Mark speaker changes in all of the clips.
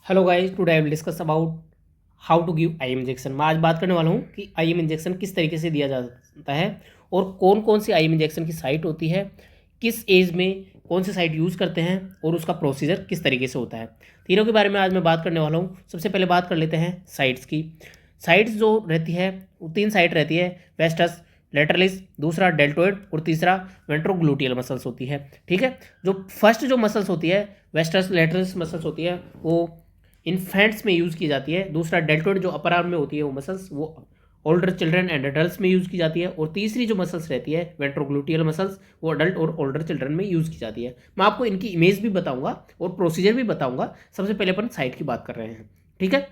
Speaker 1: Hello guys, today I will discuss about how to give IM injection. मैं आज बात करने वाला हूँ कि आईएम इंजेक्शन किस तरीके से दिया जाता है और कौन कौन सी आईएम इंजेक्शन की साइट होती है, किस एज में कौन सी साइट यूज़ करते हैं और उसका प्रोसीजर किस तरीके से होता है। तीनों के बारे में आज मैं बात करने वाला हूँ। सबसे पहले बात कर लेते हैं साइट्स की। साइट्स जो रहती है वो तीन साइट रहती है, वेस्टस, लेटरलिस, दूसरा डेल्टोइड और तीसरा वेंट्रोग्लूटियल मसल्स होती है। ठीक है, जो फर्स्ट जो मसल्स होती है वेस्टस लेटरलिस मसल्स होती है वो इन्फेंट्स में यूज़ की जाती है। दूसरा डेल्टोइड जो अपर आर्म में होती है वो मसल्स वो ओल्डर चिल्ड्रन एंड अडल्ट्स में यूज़ की जाती है। और तीसरी जो मसल्स रहती है वेंट्रोग्लूटियल मसल्स वो अडल्ट और ओल्डर चिल्ड्रन में यूज़ की जाती है। मैं आपको इनकी इमेज भी बताऊंगा और प्रोसीजर भी बताऊंगा। सबसे पहले अपन साइट की बात कर रहे हैं। ठीक है,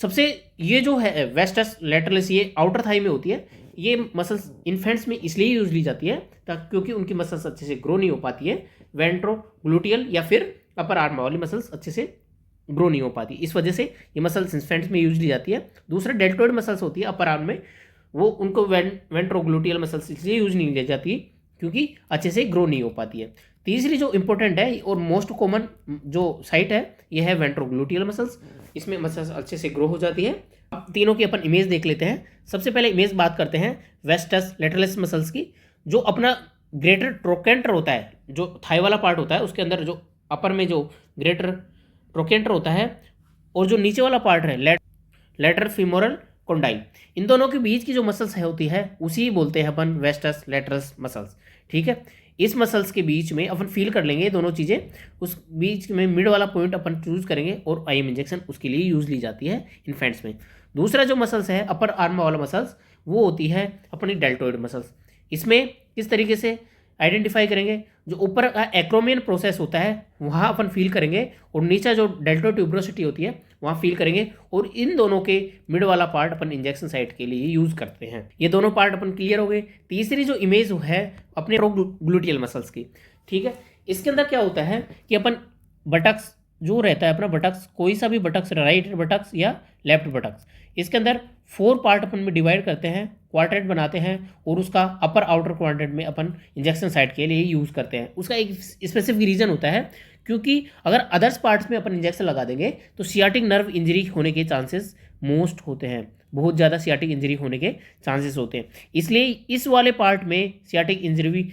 Speaker 1: सबसे ये जो है वेस्टस लेटरलिस ये आउटर थाई में होती है। ये मसल्स इन्फेंट्स में इसलिए यूज ली जाती है क्योंकि उनकी मसल्स अच्छे से ग्रो नहीं हो पाती है। वेंट्रोग्लूटियल या फिर अपर आर्म वाली मसल्स अच्छे से ग्रो नहीं हो पाती, इस वजह से ये मसल्स इन्फेंट्स में यूज ली जाती है। दूसरा डेल्टोइड मसल्स होती है अपर आर्म में, वो उनको वेंट्रोग्लूटियल मसल्स इसलिए यूज नहीं ली जाती क्योंकि अच्छे से ग्रो नहीं हो पाती है। तीसरी जो इंपॉर्टेंट है और मोस्ट कॉमन जो साइट है ये है वेंट्रोग्लूटियल मसल्स, इसमें मसल्स अच्छे से ग्रो हो जाती है। अब तीनों की अपन इमेज देख लेते हैं। सबसे पहले इमेज बात करते हैं वेस्टस लेटरलिस मसल्स की। जो अपना ग्रेटर ट्रोकेंटर होता है, जो थाई वाला पार्ट होता है उसके अंदर जो अपर में जो ग्रेटर ट्रोकेंटर होता है और जो नीचे वाला पार्ट है लेटर फीमोरल कोंडाइल, इन दोनों के बीच की जो मसल्स है होती है उसी बोलते हैं अपन वेस्टस लेटरस मसल्स। ठीक है, इस मसल्स के बीच में अपन फील कर लेंगे दोनों चीज़ें, उस बीच में मिड वाला पॉइंट अपन चूज करेंगे और आईएम इंजेक्शन उसके लिए यूज ली जाती है इन्फेंट्स में। दूसरा जो मसल्स है अपर आर्म वाला मसल्स वो होती है अपनी डेल्टोइड मसल्स। इसमें किस तरीके से आइडेंटिफाई करेंगे, जो ऊपर का एक्रोमियन प्रोसेस होता है वहाँ अपन फील करेंगे और नीचे जो डेल्टो ट्यूब्रोसिटी होती है वहाँ फील करेंगे। और इन दोनों के मिड वाला पार्ट अपन इंजेक्शन साइट के लिए यूज़ करते हैं। ये दोनों पार्ट अपन क्लियर हो गए। तीसरी जो इमेज है अपने ग्लूटियल मसल्स की। ठीक है, इसके अंदर क्या होता है कि अपन बटक्स जो रहता है अपना बटक्स, कोई सा भी बटक्स, राइट बटक्स या लेफ्ट बटक्स, इसके अंदर 4 पार्ट अपन में डिवाइड करते हैं, क्वाड्रेंट बनाते हैं और उसका अपर आउटर क्वाड्रेंट में अपन इंजेक्शन साइट के लिए यूज़ करते हैं। उसका एक स्पेसिफिक रीज़न होता है क्योंकि अगर अदर्स पार्ट्स में अपन इंजेक्शन लगा देंगे तो सियाटिक नर्व इंजरी होने के चांसेस मोस्ट होते हैं, बहुत ज़्यादा सियाटिक इंजरी होने के चांसेस होते हैं। इसलिए इस वाले पार्ट में सियाटिक इंजरी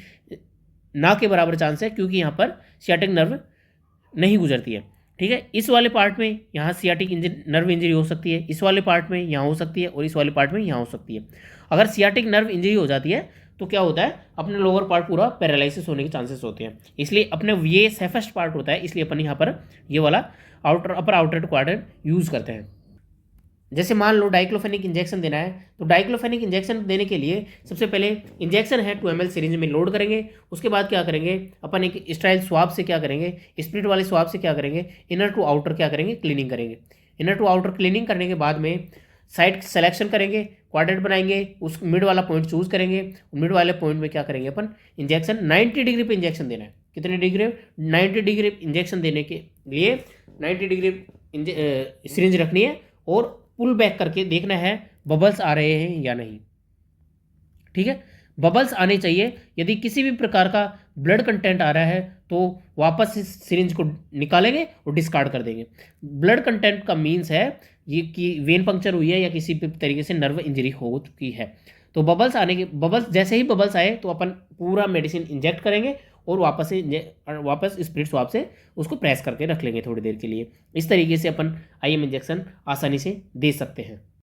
Speaker 1: ना के बराबर चांस है क्योंकि यहाँ पर सियाटिक नर्व नहीं गुजरती है। ठीक है, इस वाले पार्ट में यहाँ सियाटिक नर्व इंजरी हो सकती है, इस वाले पार्ट में यहाँ हो सकती है और इस वाले पार्ट में यहाँ हो सकती है। अगर सियाटिक नर्व इंजरी हो जाती है तो क्या होता है, अपने लोअर पार्ट पूरा पैरालिसिस होने के चांसेस होते हैं। इसलिए अपने ये सेफेस्ट पार्ट होता है, इसलिए अपन यहाँ पर ये वाला अपर आउटर क्वाड्रेंट यूज़ करते हैं। जैसे मान लो डाइक्लोफेनिक इंजेक्शन देना है तो डाइक्लोफेनिक इंजेक्शन देने के लिए सबसे पहले इंजेक्शन है 2 ml सिरिंज में लोड करेंगे। उसके बाद क्या करेंगे अपन, एक स्टाइल स्वाब से क्या करेंगे, स्प्लिट वाले स्वाब से क्या करेंगे, इनर टू आउटर क्या करेंगे, क्लीनिंग करेंगे। इनर टू आउटर क्लीनिंग करने के बाद में साइट सिलेक्शन करेंगे, क्वाड्रेंट बनाएंगे, उस मिड वाला पॉइंट चूज करेंगे। मिड वाले पॉइंट में क्या करेंगे अपन, इंजेक्शन 90 डिग्री पे इंजेक्शन देना है। कितने डिग्री, 90 डिग्री इंजेक्शन देने के लिए 90 डिग्री सिरिंज रखनी है और पुल बैक करके देखना है बबल्स आ रहे हैं या नहीं। ठीक है, बबल्स आने चाहिए। यदि किसी भी प्रकार का ब्लड कंटेंट आ रहा है तो वापस इस सिरिंज को निकालेंगे और डिस्कार्ड कर देंगे। ब्लड कंटेंट का मीन्स है ये कि वेन पंक्चर हुई है या किसी भी तरीके से नर्व इंजरी हो चुकी है। तो बबल्स जैसे ही बबल्स आए तो अपन पूरा मेडिसिन इंजेक्ट करेंगे और वापस स्प्रिट स्वाब से उसको प्रेस करके रख लेंगे थोड़ी देर के लिए। इस तरीके से अपन आईएम इंजेक्शन आसानी से दे सकते हैं।